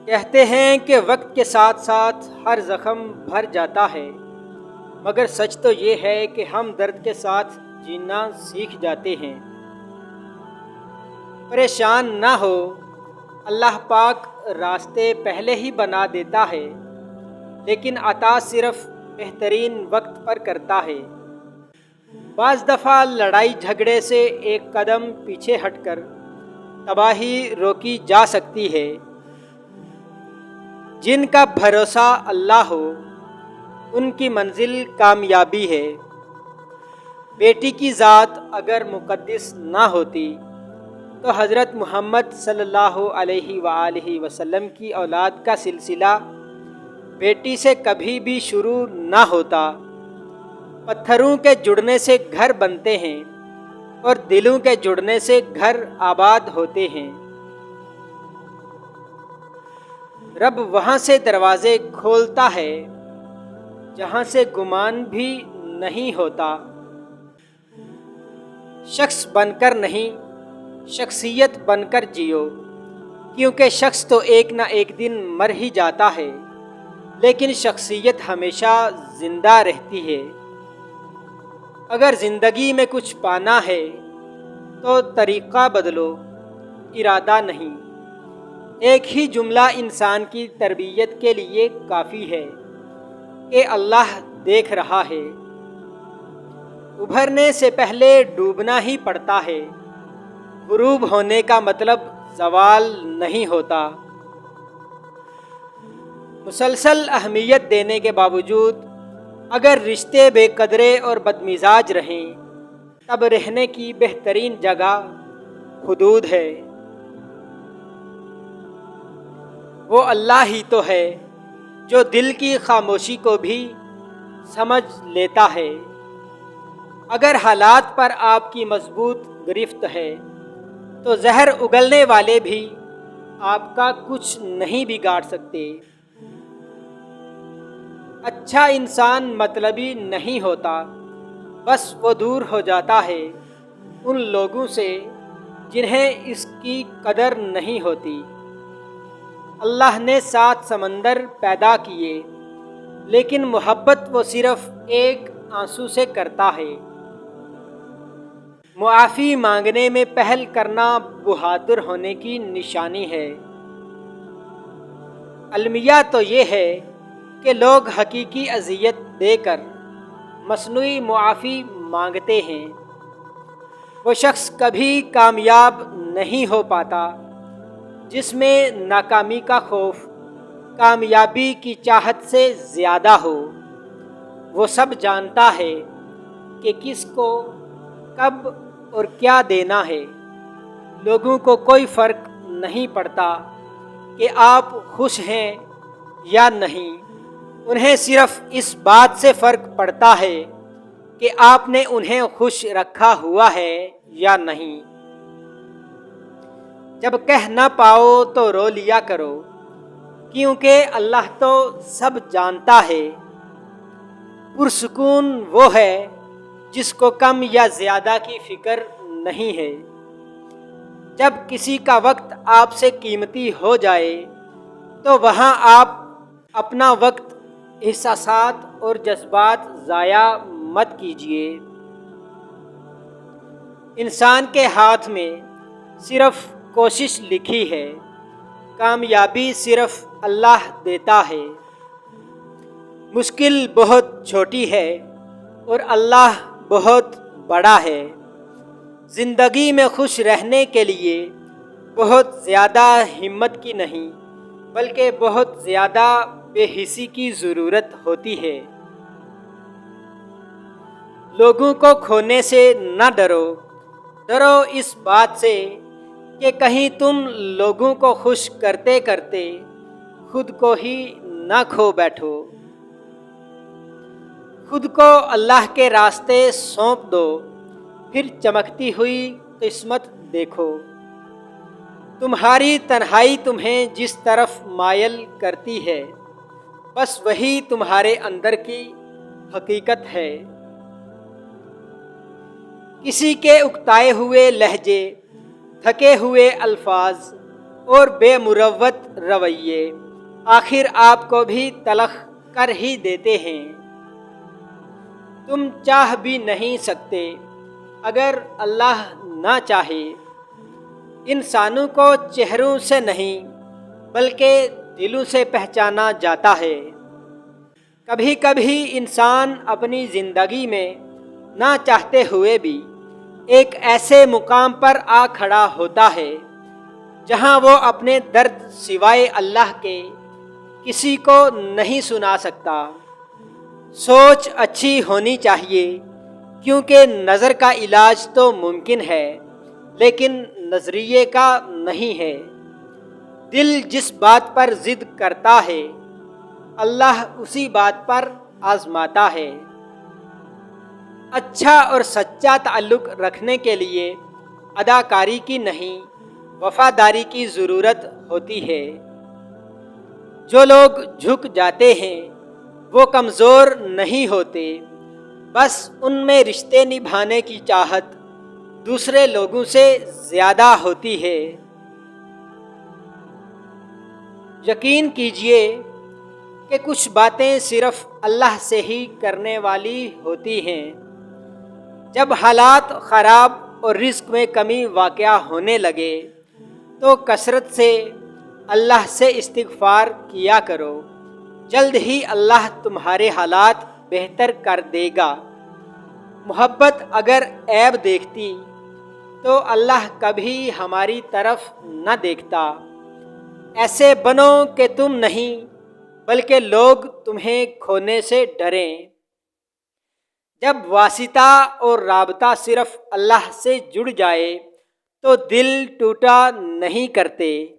کہتے ہیں کہ وقت کے ساتھ ساتھ ہر زخم بھر جاتا ہے، مگر سچ تو یہ ہے کہ ہم درد کے ساتھ جینا سیکھ جاتے ہیں۔ پریشان نہ ہو، اللہ پاک راستے پہلے ہی بنا دیتا ہے، لیکن عطا صرف بہترین وقت پر کرتا ہے۔ بعض دفعہ لڑائی جھگڑے سے ایک قدم پیچھے ہٹ کر تباہی روکی جا سکتی ہے۔ جن کا بھروسہ اللہ ہو ان کی منزل کامیابی ہے۔ بیٹی کی ذات اگر مقدس نہ ہوتی تو حضرت محمد صلی اللہ علیہ وآلہ وسلم کی اولاد کا سلسلہ بیٹی سے کبھی بھی شروع نہ ہوتا۔ پتھروں کے جڑنے سے گھر بنتے ہیں اور دلوں کے جڑنے سے گھر آباد ہوتے ہیں۔ رب وہاں سے دروازے کھولتا ہے جہاں سے گمان بھی نہیں ہوتا۔ شخص بن کر نہیں، شخصیت بن کر جیو، کیونکہ شخص تو ایک نہ ایک دن مر ہی جاتا ہے، لیکن شخصیت ہمیشہ زندہ رہتی ہے۔ اگر زندگی میں کچھ پانا ہے تو طریقہ بدلو، ارادہ نہیں۔ ایک ہی جملہ انسان کی تربیت کے لیے کافی ہے کہ اللہ دیکھ رہا ہے۔ ابھرنے سے پہلے ڈوبنا ہی پڑتا ہے۔ غروب ہونے کا مطلب زوال نہیں ہوتا۔ مسلسل اہمیت دینے کے باوجود اگر رشتے بے قدرے اور بدمزاج رہیں، تب رہنے کی بہترین جگہ حدود ہے۔ وہ اللہ ہی تو ہے جو دل کی خاموشی کو بھی سمجھ لیتا ہے۔ اگر حالات پر آپ کی مضبوط گرفت ہے تو زہر اگلنے والے بھی آپ کا کچھ نہیں بگاڑ سکتے۔ اچھا انسان مطلبی نہیں ہوتا، بس وہ دور ہو جاتا ہے ان لوگوں سے جنہیں اس کی قدر نہیں ہوتی۔ اللہ نے 7 سمندر پیدا کیے، لیکن محبت وہ صرف ایک آنسو سے کرتا ہے۔ معافی مانگنے میں پہل کرنا بہادر ہونے کی نشانی ہے۔ المیہ تو یہ ہے کہ لوگ حقیقی اذیت دے کر مصنوعی معافی مانگتے ہیں۔ وہ شخص کبھی کامیاب نہیں ہو پاتا جس میں ناکامی کا خوف کامیابی کی چاہت سے زیادہ ہو۔ وہ سب جانتا ہے کہ کس کو کب اور کیا دینا ہے۔ لوگوں کو کوئی فرق نہیں پڑتا کہ آپ خوش ہیں یا نہیں، انہیں صرف اس بات سے فرق پڑتا ہے کہ آپ نے انہیں خوش رکھا ہوا ہے یا نہیں۔ جب کہہ نہ پاؤ تو رو لیا کرو، کیونکہ اللہ تو سب جانتا ہے۔ پرسکون وہ ہے جس کو کم یا زیادہ کی فکر نہیں ہے۔ جب کسی کا وقت آپ سے قیمتی ہو جائے تو وہاں آپ اپنا وقت، احساسات اور جذبات ضائع مت کیجیے۔ انسان کے ہاتھ میں صرف کوشش لکھی ہے، کامیابی صرف اللہ دیتا ہے۔ مشکل بہت چھوٹی ہے اور اللہ بہت بڑا ہے۔ زندگی میں خوش رہنے کے لیے بہت زیادہ ہمت کی نہیں، بلکہ بہت زیادہ بے حسی کی ضرورت ہوتی ہے۔ لوگوں کو کھونے سے نہ ڈرو، ڈرو اس بات سے کہ کہیں تم لوگوں کو خوش کرتے کرتے خود کو ہی نہ کھو بیٹھو۔ خود کو اللہ کے راستے سونپ دو، پھر چمکتی ہوئی قسمت دیکھو۔ تمہاری تنہائی تمہیں جس طرف مائل کرتی ہے، بس وہی تمہارے اندر کی حقیقت ہے۔ کسی کے اکتائے ہوئے لہجے، تھکے ہوئے الفاظ، اور بے مروت رویے آخر آپ کو بھی تلخ کر ہی دیتے ہیں۔ تم چاہ بھی نہیں سکتے اگر اللہ نہ چاہے۔ انسانوں کو چہروں سے نہیں بلکہ دلوں سے پہچانا جاتا ہے۔ کبھی کبھی انسان اپنی زندگی میں نہ چاہتے ہوئے بھی ایک ایسے مقام پر آ کھڑا ہوتا ہے جہاں وہ اپنے درد سوائے اللہ کے کسی کو نہیں سنا سکتا۔ سوچ اچھی ہونی چاہیے، کیونکہ نظر کا علاج تو ممکن ہے لیکن نظریے کا نہیں ہے۔ دل جس بات پر ضد کرتا ہے اللہ اسی بات پر آزماتا ہے۔ اچھا اور سچا تعلق رکھنے کے لیے اداکاری کی نہیں وفاداری کی ضرورت ہوتی ہے۔ جو لوگ جھک جاتے ہیں وہ کمزور نہیں ہوتے، بس ان میں رشتے نبھانے کی چاہت دوسرے لوگوں سے زیادہ ہوتی ہے۔ یقین کیجئے کہ کچھ باتیں صرف اللہ سے ہی کرنے والی ہوتی ہیں۔ جب حالات خراب اور رزق میں کمی واقع ہونے لگے تو کثرت سے اللہ سے استغفار کیا کرو، جلد ہی اللہ تمہارے حالات بہتر کر دے گا۔ محبت اگر عیب دیکھتی تو اللہ کبھی ہماری طرف نہ دیکھتا۔ ایسے بنو کہ تم نہیں بلکہ لوگ تمہیں کھونے سے ڈریں۔ جب واسطہ اور رابطہ صرف اللہ سے جڑ جائے تو دل ٹوٹا نہیں کرتے۔